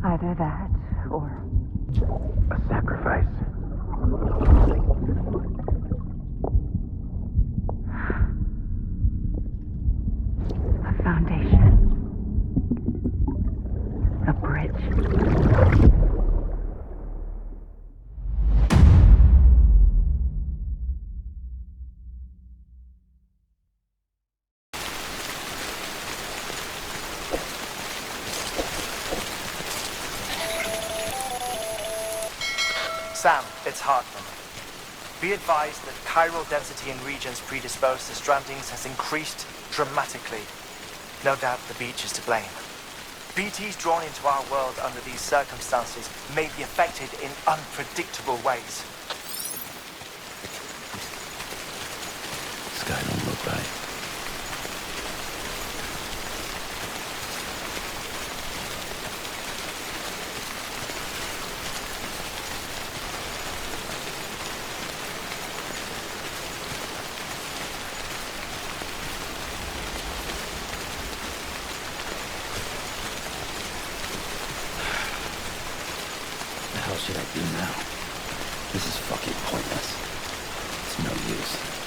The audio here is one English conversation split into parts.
Either that, or... a sacrifice. A foundation. A bridge. Sam, it's Hartman. Be advised that chiral density in regions predisposed to strandings has increased dramatically. No doubt the beach is to blame. BTs drawn into our world under these circumstances may be affected in unpredictable ways. This guy don't look right. What should I do now? This is fucking pointless. It's no use.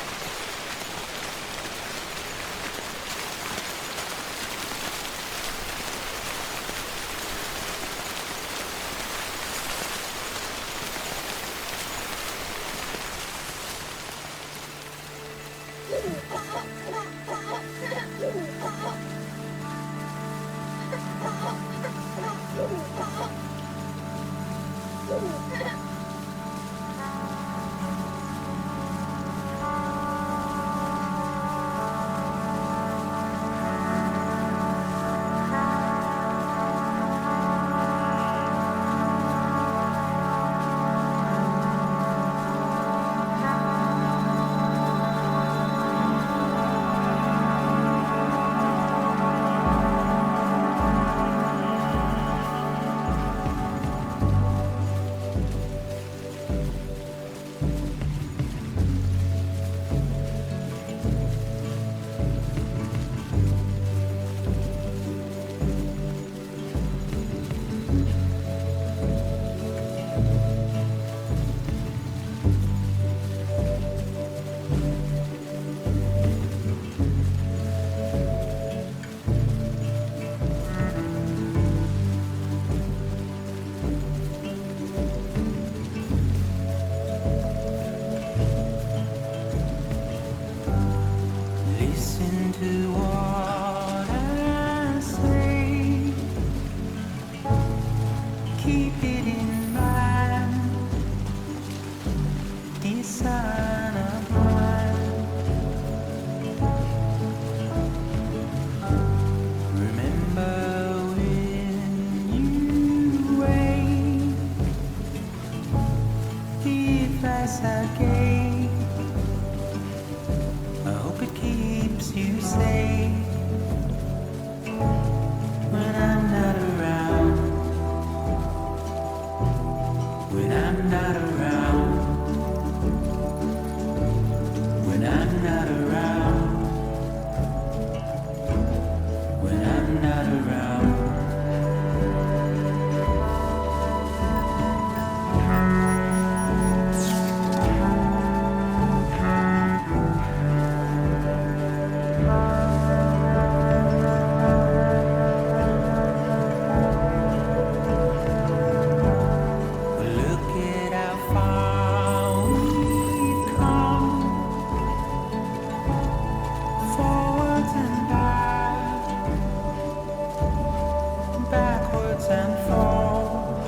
and fall.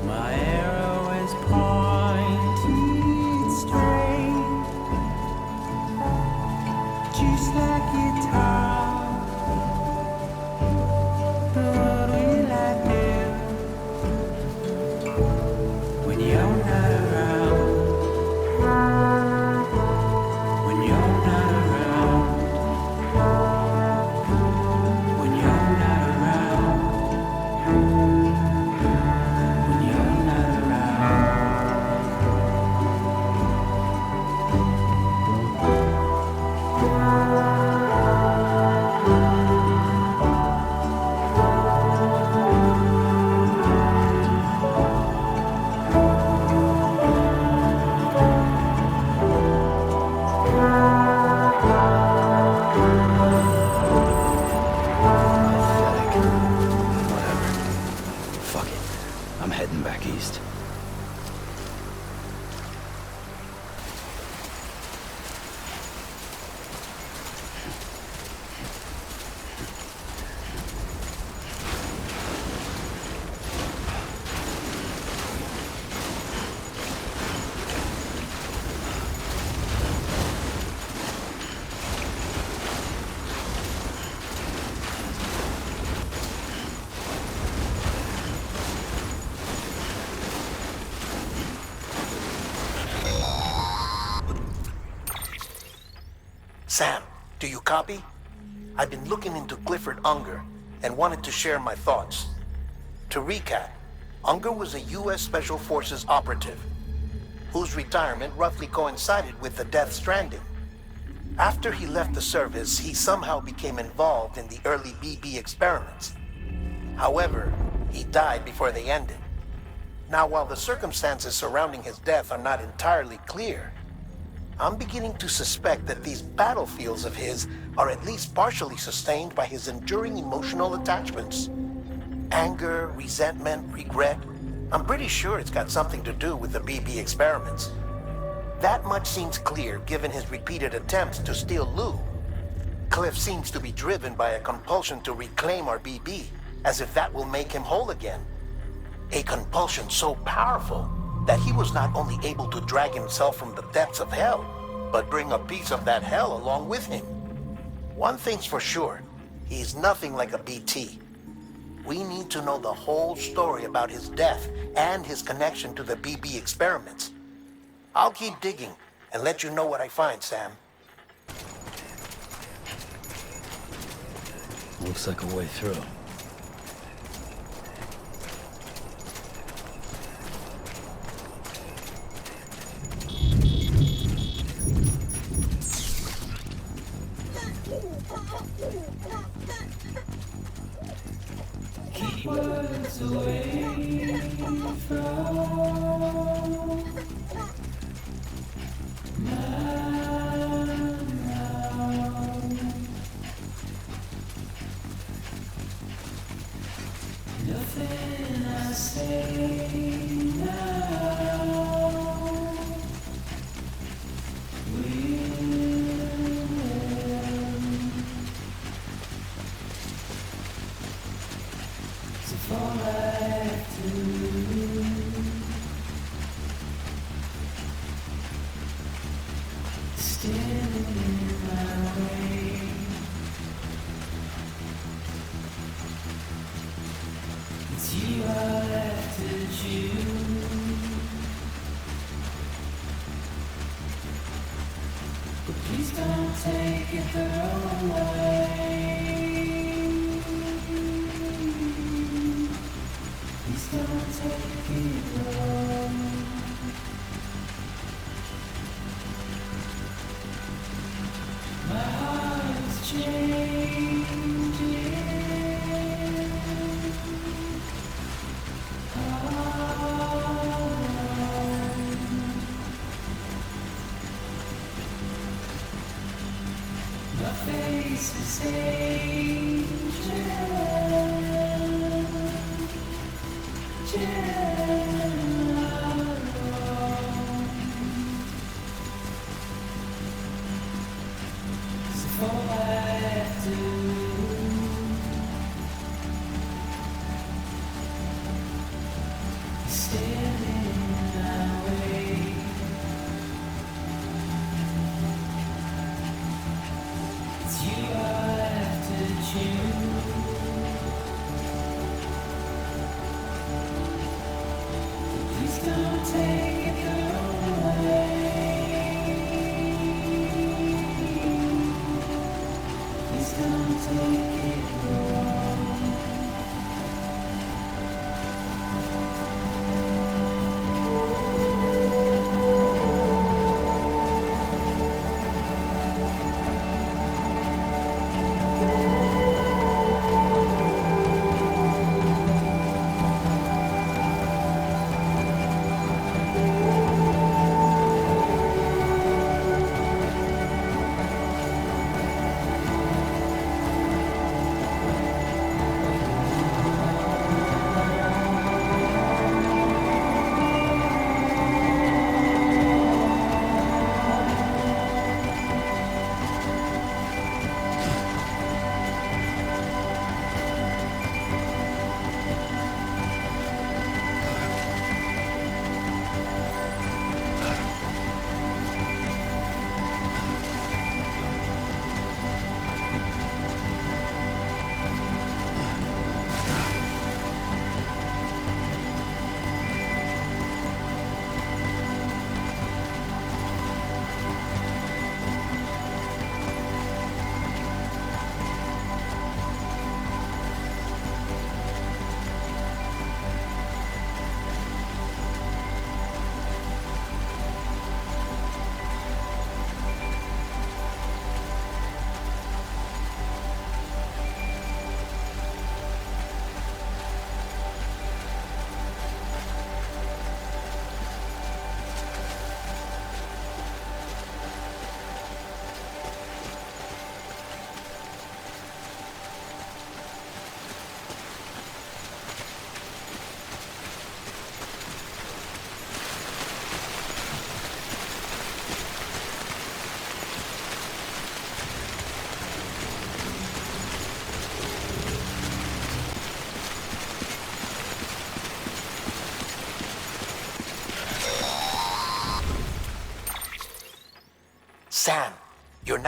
My arrow is pointed straight, just like guitar. But what will I do when you're not around? When you're not around? When you're not around? When you're not around? Pathetic. Whatever. Fuck it. I'm heading back east. Sam, do you copy? I've been looking into Clifford Unger and wanted to share my thoughts. To recap, Unger was a U.S. Special Forces operative whose retirement roughly coincided with the Death Stranding. After he left the service, he somehow became involved in the early BB experiments. However, he died before they ended. Now, while the circumstances surrounding his death are not entirely clear, I'm beginning to suspect that these battlefields of his are at least partially sustained by his enduring emotional attachments. Anger, resentment, regret. I'm pretty sure it's got something to do with the BB experiments. That much seems clear given his repeated attempts to steal Lou. Cliff seems to be driven by a compulsion to reclaim our BB, as if that will make him whole again. A compulsion so powerful that he was not only able to drag himself from the depths of hell, but bring a piece of that hell along with him. One thing's for sure, he's nothing like a BT. We need to know the whole story about his death and his connection to the BB experiments. I'll keep digging and let you know what I find, Sam. Looks like a way through. Keep words away from my mouth. Nothing I say now all I do. Standing in my way. It's you I left to choose. But please don't take it the wrong way. Don't take it wrong. My heart is changing. My face is aging. All I do.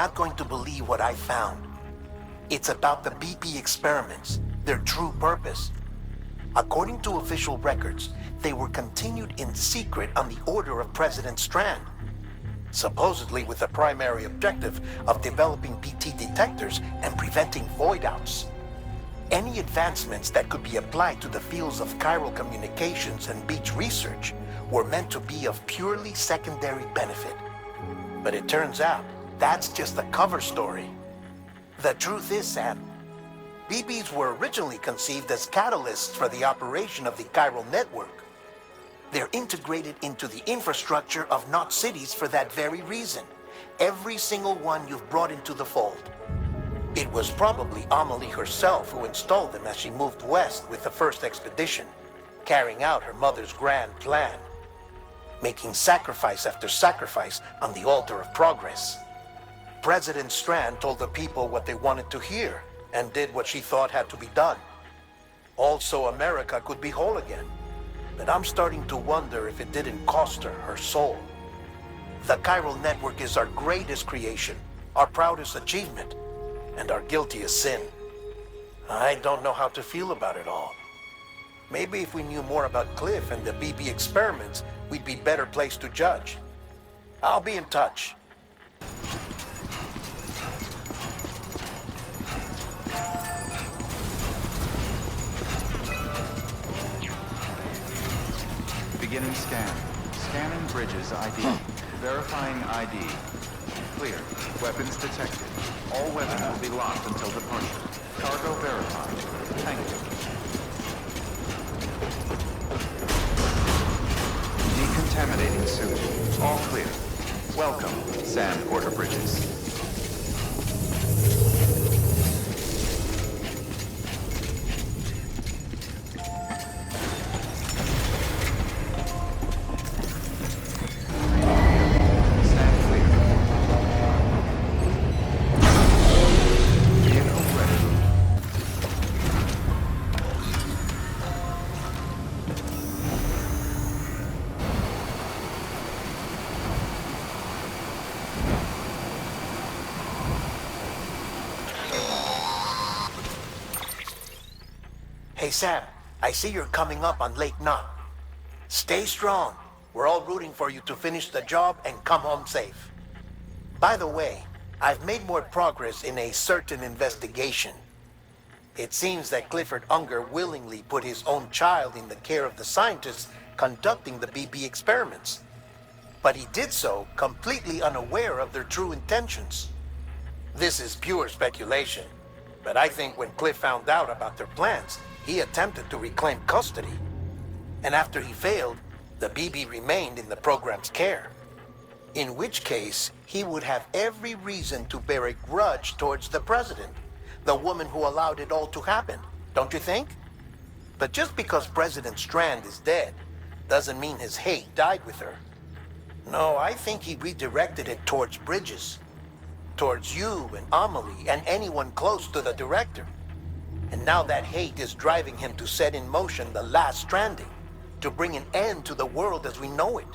not going to believe what I found. It's about the BP experiments, their true purpose. According to official records, they were continued in secret on the order of President Strand, supposedly with the primary objective of developing BT detectors and preventing void-outs. Any advancements that could be applied to the fields of chiral communications and beach research were meant to be of purely secondary benefit. But it turns out, that's just a cover story. The truth is, Sam, BBs were originally conceived as catalysts for the operation of the Chiral Network. They're integrated into the infrastructure of Knot cities for that very reason. Every single one you've brought into the fold. It was probably Amelie herself who installed them as she moved west with the first expedition, carrying out her mother's grand plan, making sacrifice after sacrifice on the altar of progress. President Strand told the people what they wanted to hear and did what she thought had to be done. Also, America could be whole again. But I'm starting to wonder if it didn't cost her her soul. The Chiral Network is our greatest creation, our proudest achievement, and our guiltiest sin. I don't know how to feel about it all. Maybe if we knew more about Cliff and the BB experiments, we'd be better placed to judge. I'll be in touch. Beginning scan. Scanning bridges ID. Verifying ID. Clear. Weapons detected. All weapons will be locked until departure. Cargo verified. Thank you. Decontaminating suit. All clear. Welcome, Sand Porter Bridges. Hey Sam, I see you're coming up on Lake Knot. Stay strong. We're all rooting for you to finish the job and come home safe. By the way, I've made more progress in a certain investigation. It seems that Clifford Unger willingly put his own child in the care of the scientists conducting the BB experiments. But he did so completely unaware of their true intentions. This is pure speculation, but I think when Cliff found out about their plans, he attempted to reclaim custody. And after he failed, the BB remained in the program's care. In which case, he would have every reason to bear a grudge towards the president, the woman who allowed it all to happen, don't you think? But just because President Strand is dead, doesn't mean his hate died with her. No, I think he redirected it towards Bridges. Towards you and Amelie and anyone close to the director. And now that hate is driving him to set in motion the last stranding, to bring an end to the world as we know it.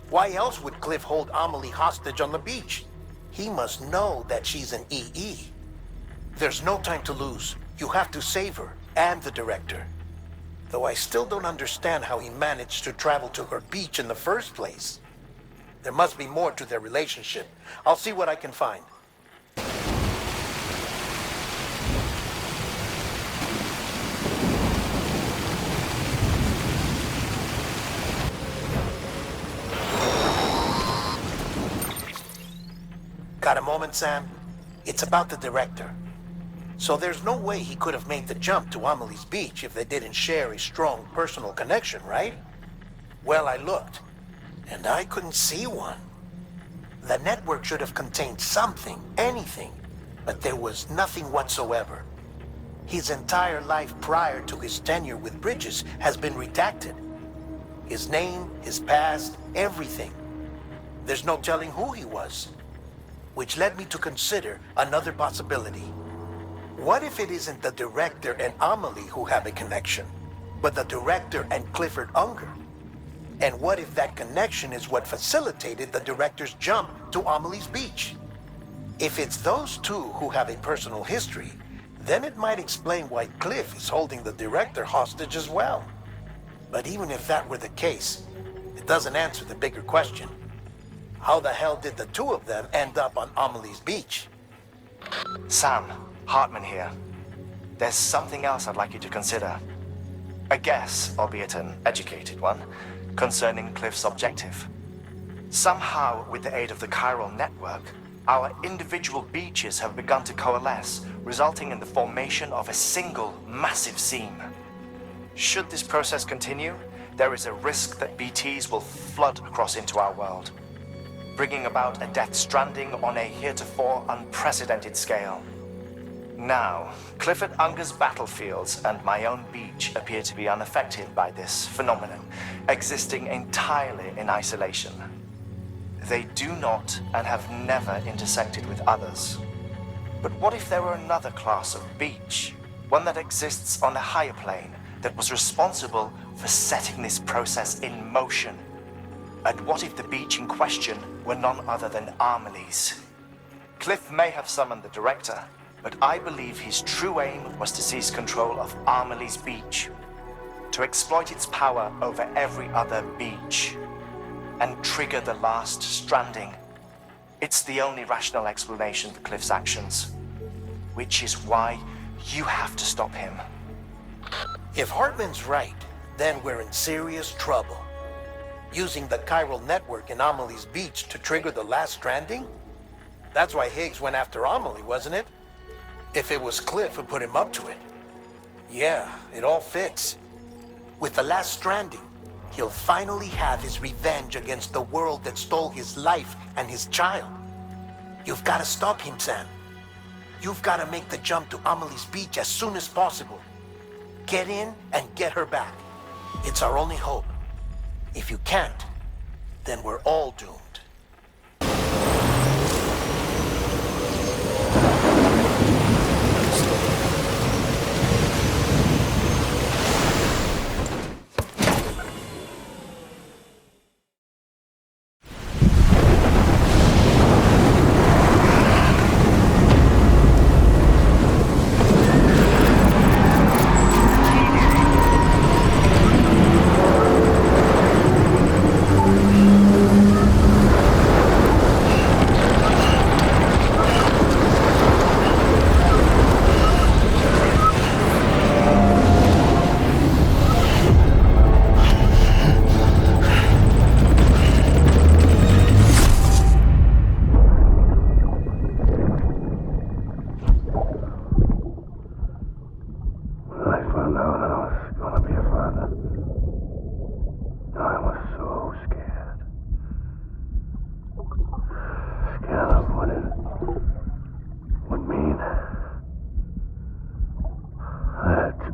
Why else would Cliff hold Amelie hostage on the beach? He must know that she's an EE. There's no time to lose. You have to save her, and the director. Though I still don't understand how he managed to travel to her beach in the first place. There must be more to their relationship. I'll see what I can find. Got a moment, Sam? It's about the director. So there's no way he could have made the jump to Amelie's beach if they didn't share a strong personal connection, right? Well, I looked, and I couldn't see one. The network should have contained something, anything, but there was nothing whatsoever. His entire life prior to his tenure with Bridges has been redacted. His name, his past, everything. There's no telling who he was. Which led me to consider another possibility. What if it isn't the director and Amelie who have a connection, but the director and Clifford Unger? And what if that connection is what facilitated the director's jump to Amelie's beach? If it's those two who have a personal history, then it might explain why Cliff is holding the director hostage as well. But even if that were the case, it doesn't answer the bigger question. How the hell did the two of them end up on Amelie's beach? Sam, Hartman here. There's something else I'd like you to consider. A guess, albeit an educated one, concerning Cliff's objective. Somehow, with the aid of the Chiral Network, our individual beaches have begun to coalesce, resulting in the formation of a single massive seam. Should this process continue, there is a risk that BTs will flood across into our world, bringing about a Death Stranding on a heretofore unprecedented scale. Now, Clifford Unger's battlefields and my own beach appear to be unaffected by this phenomenon, existing entirely in isolation. They do not and have never intersected with others. But what if there were another class of beach, one that exists on a higher plane, that was responsible for setting this process in motion? And what if the beach in question were none other than Amelie's? Cliff may have summoned the director, but I believe his true aim was to seize control of Amelie's beach, to exploit its power over every other beach, and trigger the last stranding. It's the only rational explanation for Cliff's actions, which is why you have to stop him. If Hartman's right, then we're in serious trouble. Using the Chiral Network in Amelie's beach to trigger the last stranding? That's why Higgs went after Amelie, wasn't it? If it was Cliff who put him up to it. Yeah, it all fits. With the last stranding, he'll finally have his revenge against the world that stole his life and his child. You've got to stop him, Sam. You've got to make the jump to Amelie's beach as soon as possible. Get in and get her back. It's our only hope. If you can't, then we're all doomed.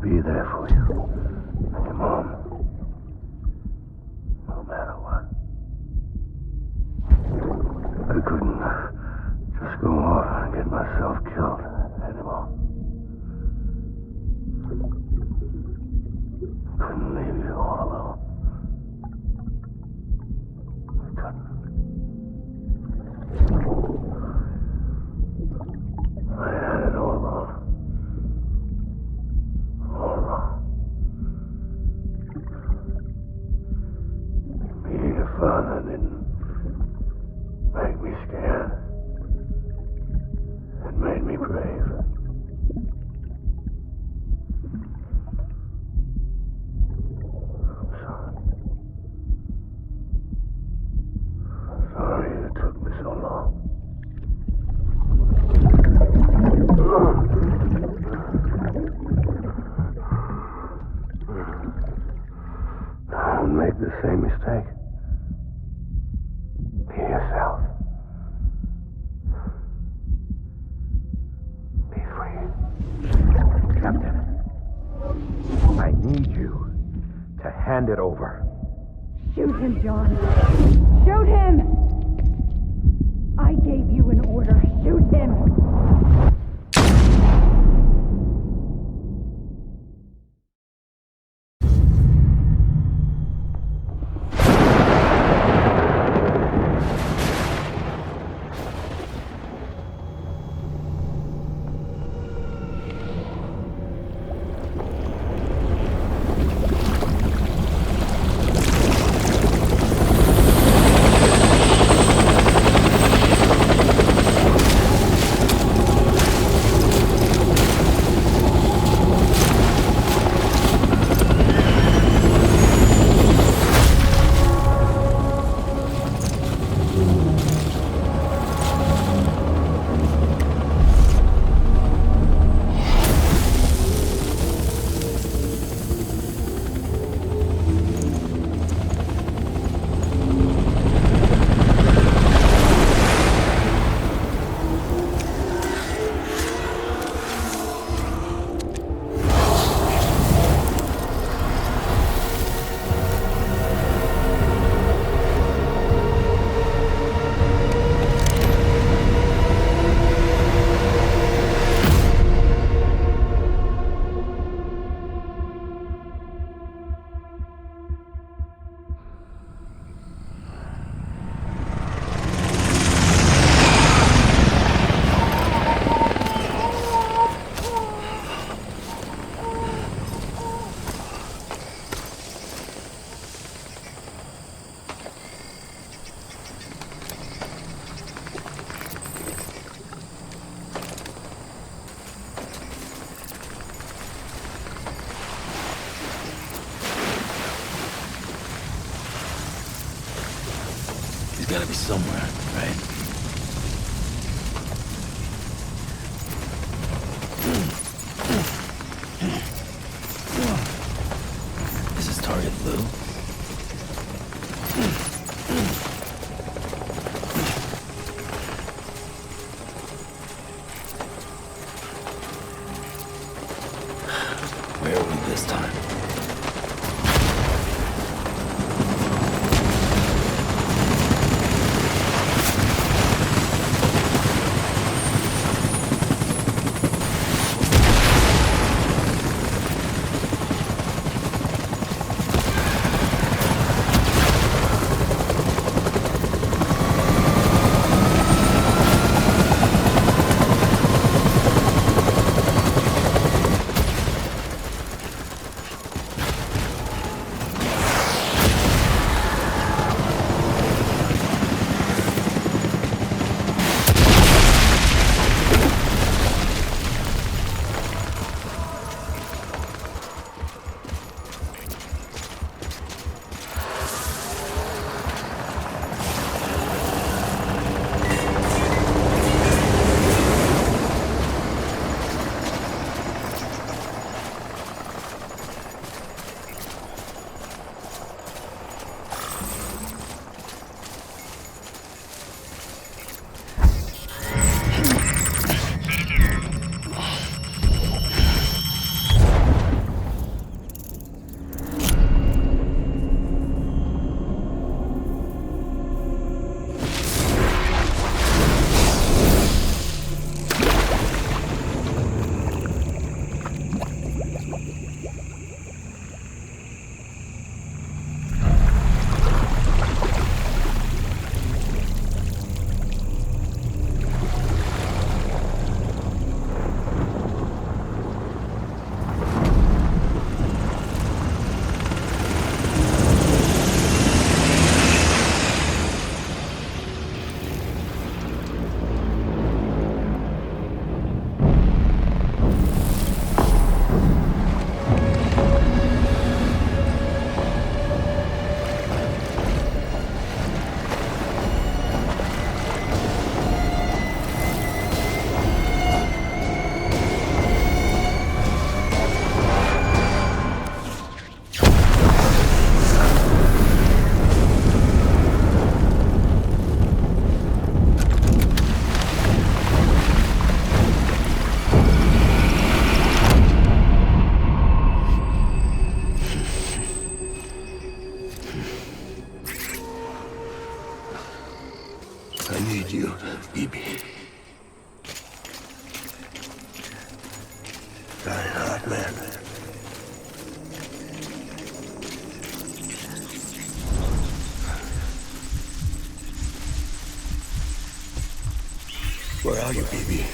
Be there for you and your mom, no matter what. I couldn't just go off and get myself killed anymore. Couldn't leave you all alone. I couldn't. I had it all wrong. Being a father didn't make me scared. It made me brave. I'm sorry. I'm sorry it took me so long. Don't make the same mistake. Be yourself. Be free. Captain, I need you to hand it over. Shoot him, John. Shoot him! I gave you an order. Shoot him! be somewhere, right? Is this target blue? Where are we this time? I need you, Bibi. Die hard, man. Where are you, Bibi?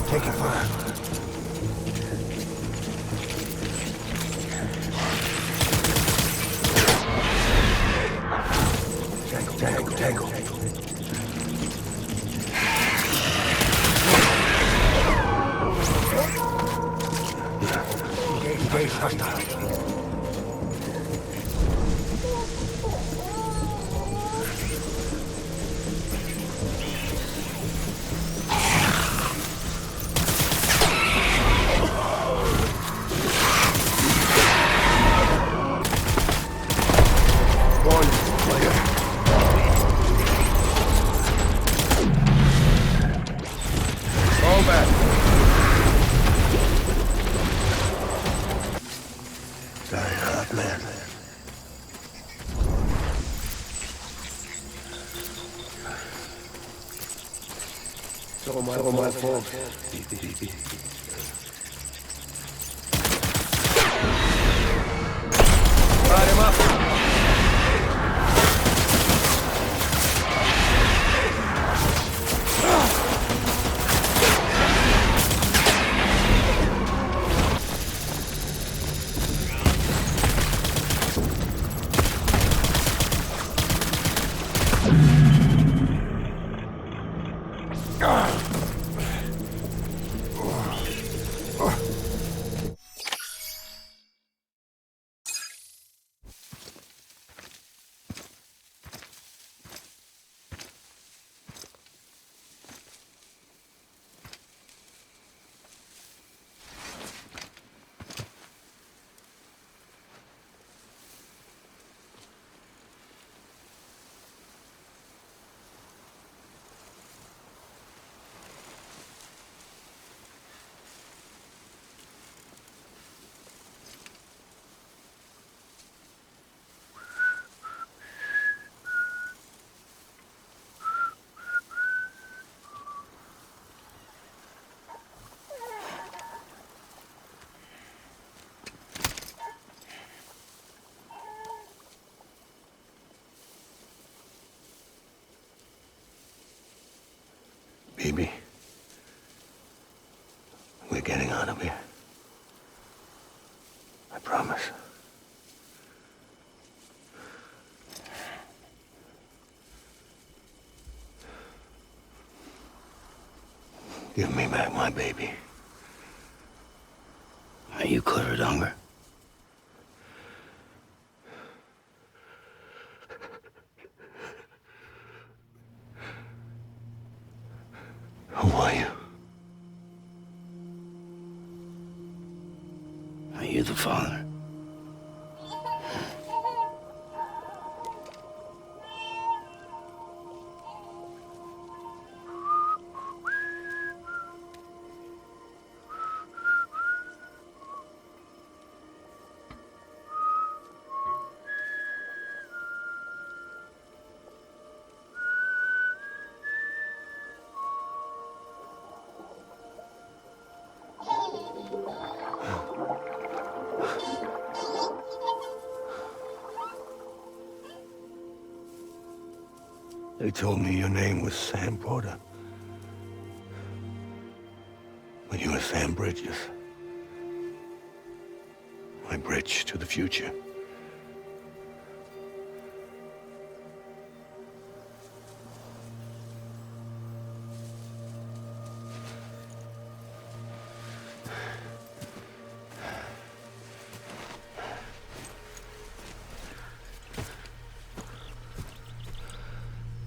Take it fire. Tango. Engage hostile. It's all my fault. Bibi. Light him up. Baby, we're getting out of here. I promise. Give me back my baby. Are you Clifford Unger? Who are you? Are you the father? They told me your name was Sam Porter. But you were Sam Bridges. My bridge to the future.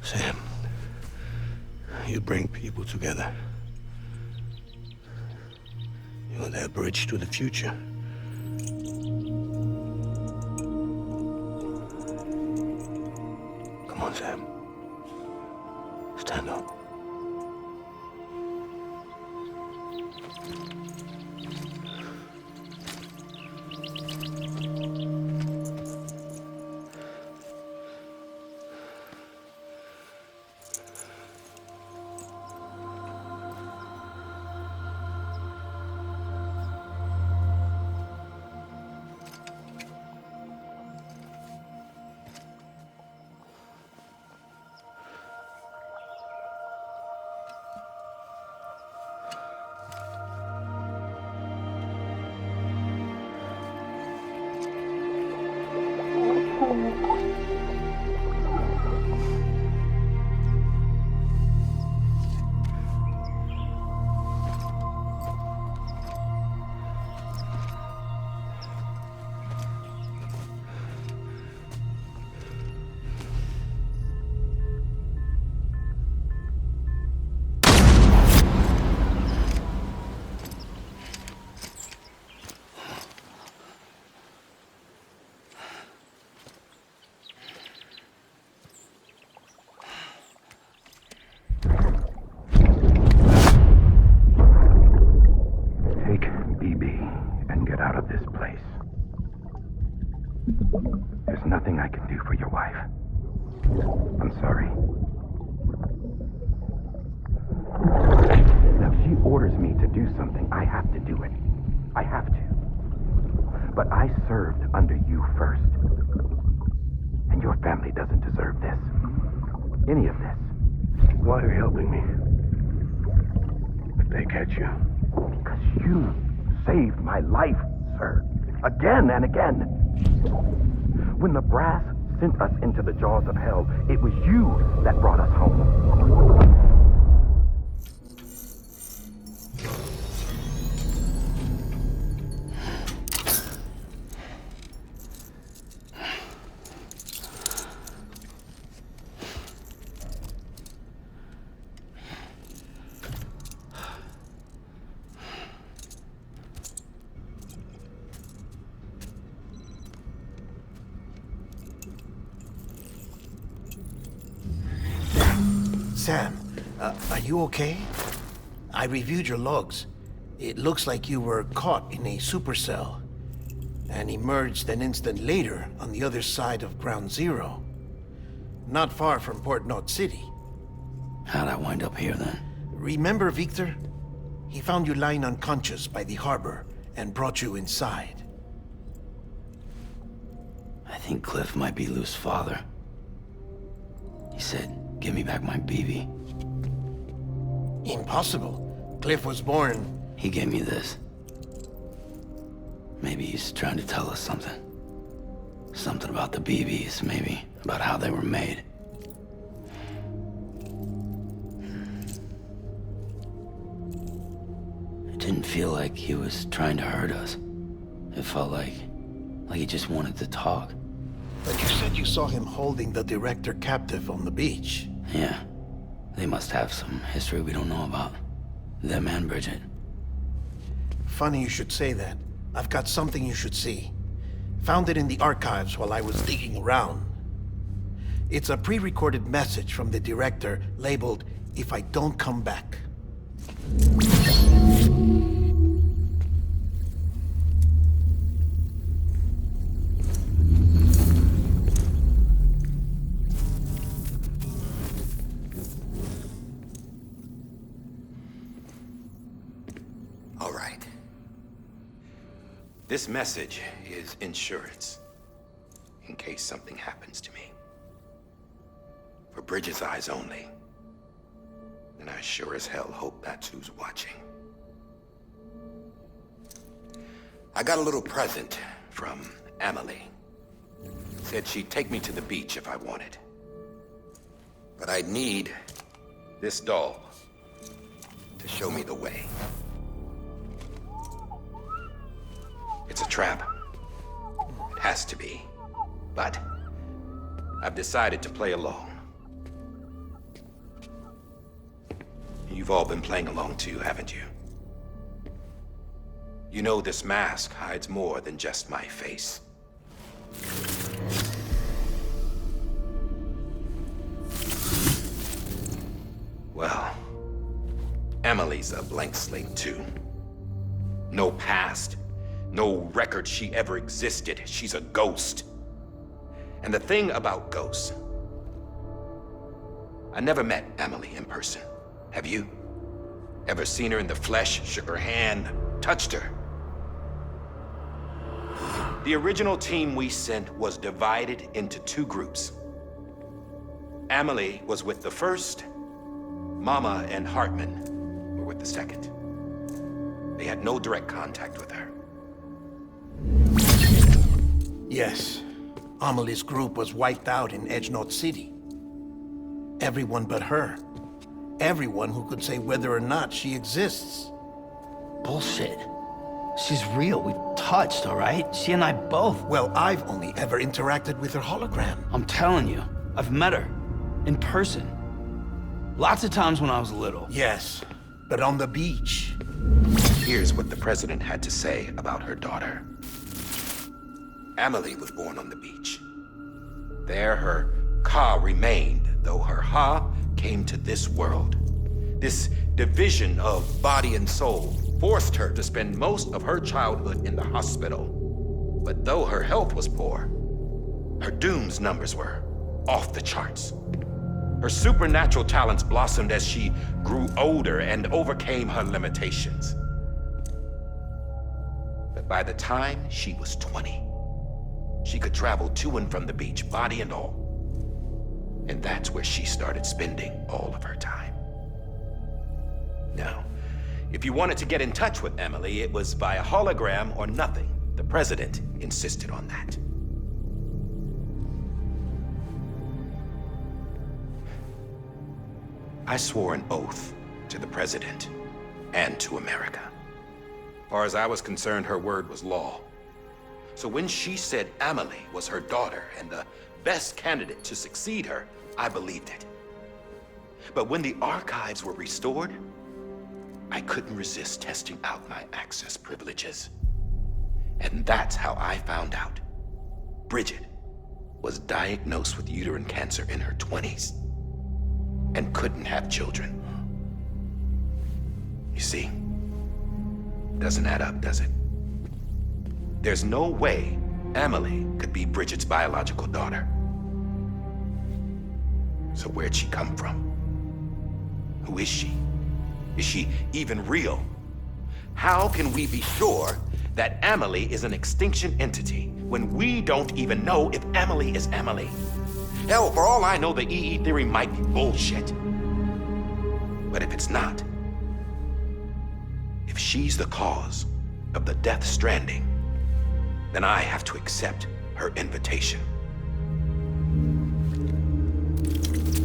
Sam, you bring people together. You're their bridge to the future. Come on, Sam. Stand up. There's nothing I can do for your wife. I'm sorry. Now, if she orders me to do something, I have to do it. I have to. But I served under you first. And your family doesn't deserve this. Any of this. Why are you helping me? If they catch you. Because you saved my life, sir. Again and again. When the brass sent us into the jaws of hell, it was you that brought us home. Sam, are you okay? I reviewed your logs. It looks like you were caught in a supercell and emerged an instant later on the other side of Ground Zero. Not far from Port Knot City. How'd I wind up here then? Remember Victor? He found you lying unconscious by the harbor and brought you inside. I think Cliff might be Lou's father. He said, "Give me back my BB." Impossible. Cliff was born... He gave me this. Maybe he's trying to tell us something. Something about the BBs, maybe. About how they were made. It didn't feel like he was trying to hurt us. It felt like he just wanted to talk. But you said you saw him holding the director captive on the beach. Yeah. They must have some history we don't know about. Them and Bridget. Funny you should say that. I've got something you should see. Found it in the archives while I was digging around. It's a pre-recorded message from the director labeled, "If I don't come back." All right. This message is insurance, in case something happens to me. For Bridget's eyes only. And I sure as hell hope that's who's watching. I got a little present from Emily. Said she'd take me to the beach if I wanted. But I'd need this doll to show me the way. It's a trap. It has to be. But I've decided to play along. You've all been playing along too, haven't you? You know this mask hides more than just my face. Well, Emily's a blank slate too. No past. No record she ever existed. She's a ghost. And the thing about ghosts, I never met Emily in person. Have you? Ever seen her in the flesh, shook her hand, touched her? The original team we sent was divided into two groups. Emily was with the first. Mama and Hartman were with the second. They had no direct contact with her. Yes. Amelie's group was wiped out in Edgenorth City. Everyone but her. Everyone who could say whether or not she exists. Bullshit. She's real. We've touched, all right? She and I both. Well, I've only ever interacted with her hologram. I'm telling you, I've met her. In person. Lots of times when I was little. Yes, but on the beach. Here's what the president had to say about her daughter. Emily was born on the beach. There her Ka remained, though her Ha came to this world. This division of body and soul forced her to spend most of her childhood in the hospital. But though her health was poor, her Doom's numbers were off the charts. Her supernatural talents blossomed as she grew older and overcame her limitations. But by the time she was 20, she could travel to and from the beach, body and all. And that's where she started spending all of her time. Now, if you wanted to get in touch with Emily, it was via hologram or nothing. The president insisted on that. I swore an oath to the president and to America. As far as I was concerned, her word was law. So when she said Emily was her daughter and the best candidate to succeed her, I believed it. But when the archives were restored, I couldn't resist testing out my access privileges. And that's how I found out. Bridget was diagnosed with uterine cancer in her 20s and couldn't have children. You see, doesn't add up, does it? There's no way Emily could be Bridget's biological daughter. So where'd she come from? Who is she? Is she even real? How can we be sure that Emily is an extinction entity when we don't even know if Emily is Emily? Hell, for all I know, the EE theory might be bullshit. But if it's not, she's the cause of the Death Stranding, then I have to accept her invitation.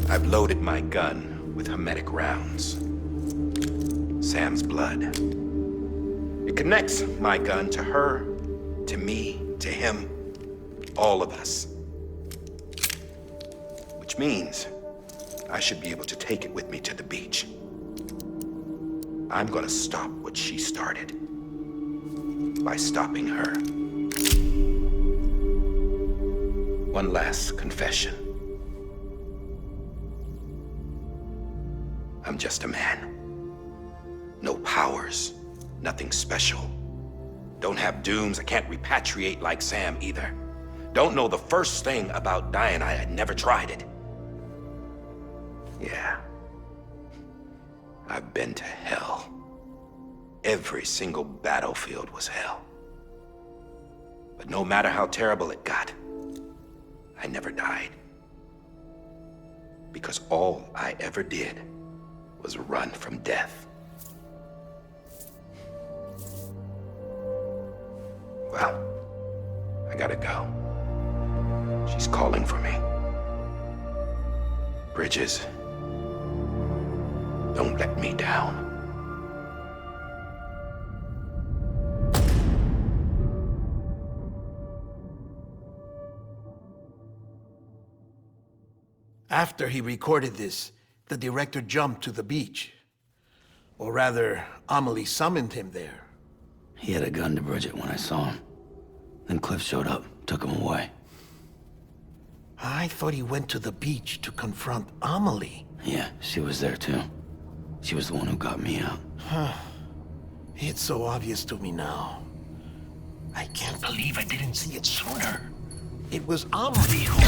I've loaded my gun with hermetic rounds. Sam's blood. It connects my gun to her, to me, to him, all of us. Which means I should be able to take it with me to the beach. I'm gonna stop what she started by stopping her. One last confession. I'm just a man. No powers, nothing special. Don't have dooms, I can't repatriate like Sam either. Don't know the first thing about dying, I had never tried it. Yeah. I've been to hell. Every single battlefield was hell. But no matter how terrible it got, I never died. Because all I ever did was run from death. Well, I gotta go. She's calling for me. Bridges, don't let me down. After he recorded this, the director jumped to the beach. Or rather, Amelie summoned him there. He had a gun to Bridget when I saw him. Then Cliff showed up, took him away. I thought he went to the beach to confront Amelie. Yeah, she was there too. She was the one who got me out. It's so obvious to me now. I can't believe I didn't see it sooner. It was Amelie who...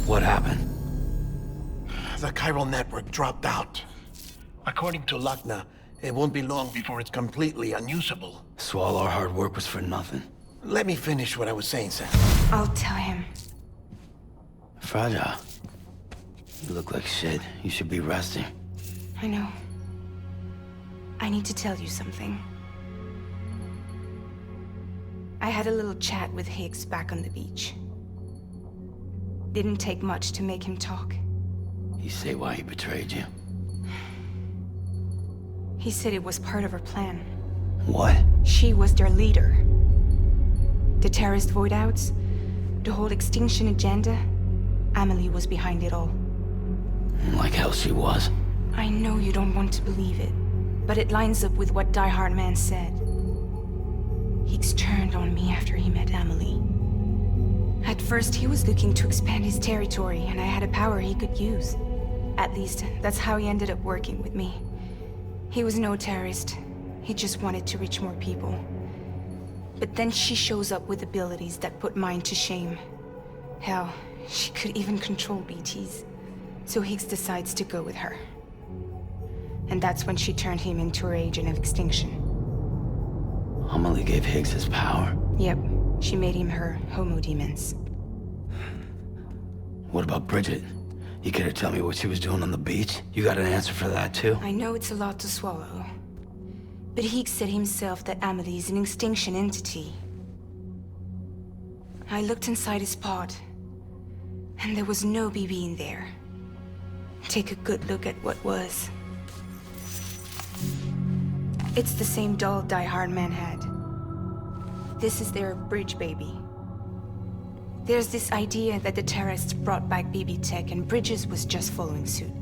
What happened? The Chiral Network dropped out. According to Lachna, it won't be long before it's completely unusable. So all our hard work was for nothing. Let me finish what I was saying, Sam. I'll tell him. Fragile. You look like shit. You should be resting. I know. I need to tell you something. I had a little chat with Higgs back on the beach. Didn't take much to make him talk. You say why he betrayed you? He said it was part of her plan. What? She was their leader. The terrorist void-outs, the whole extinction agenda, Amelie was behind it all. Like hell she was. I know you don't want to believe it, but it lines up with what Die Hard Man said. Higgs turned on me after he met Amelie. At first, he was looking to expand his territory, and I had a power he could use. At least, that's how he ended up working with me. He was no terrorist. He just wanted to reach more people. But then she shows up with abilities that put mine to shame. Hell, she could even control BTs. So Higgs decides to go with her. And that's when she turned him into her agent of extinction. Amelie gave Higgs his power. Yep, she made him her homo demons. What about Bridget? You care to tell me what she was doing on the beach? You got an answer for that too? I know it's a lot to swallow. But Higgs said himself that Amelie is an extinction entity. I looked inside his pod, and there was no BB in there. Take a good look at what was. It's the same doll Die Hard Man had. This is their bridge baby. There's this idea that the terrorists brought back BB tech and Bridges was just following suit.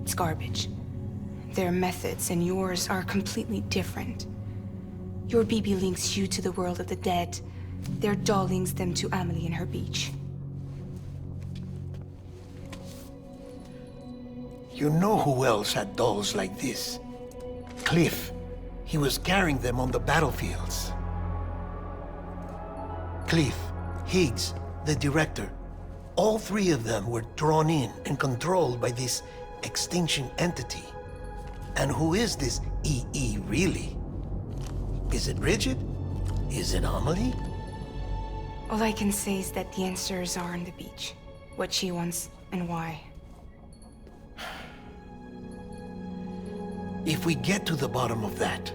It's garbage. Their methods and yours are completely different. Your BB links you to the world of the dead. Their doll links them to Amelie and her beach. You know who else had dolls like this? Cliff. He was carrying them on the battlefields. Cliff, Higgs, the director. All three of them were drawn in and controlled by this extinction entity. And who is this EE really? Is it Bridget? Is it Amelie? All I can say is that the answers are on the beach. what she wants and why. If we get to the bottom of that,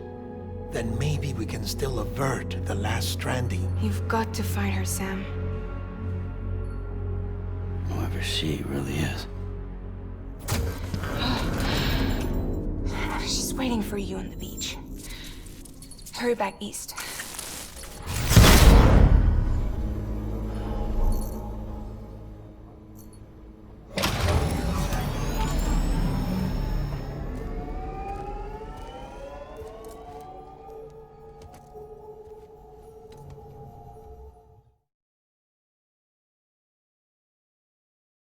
then maybe we can still avert the last stranding. You've got to find her, Sam. Whoever she really is. She's waiting for you on the beach. Hurry back east.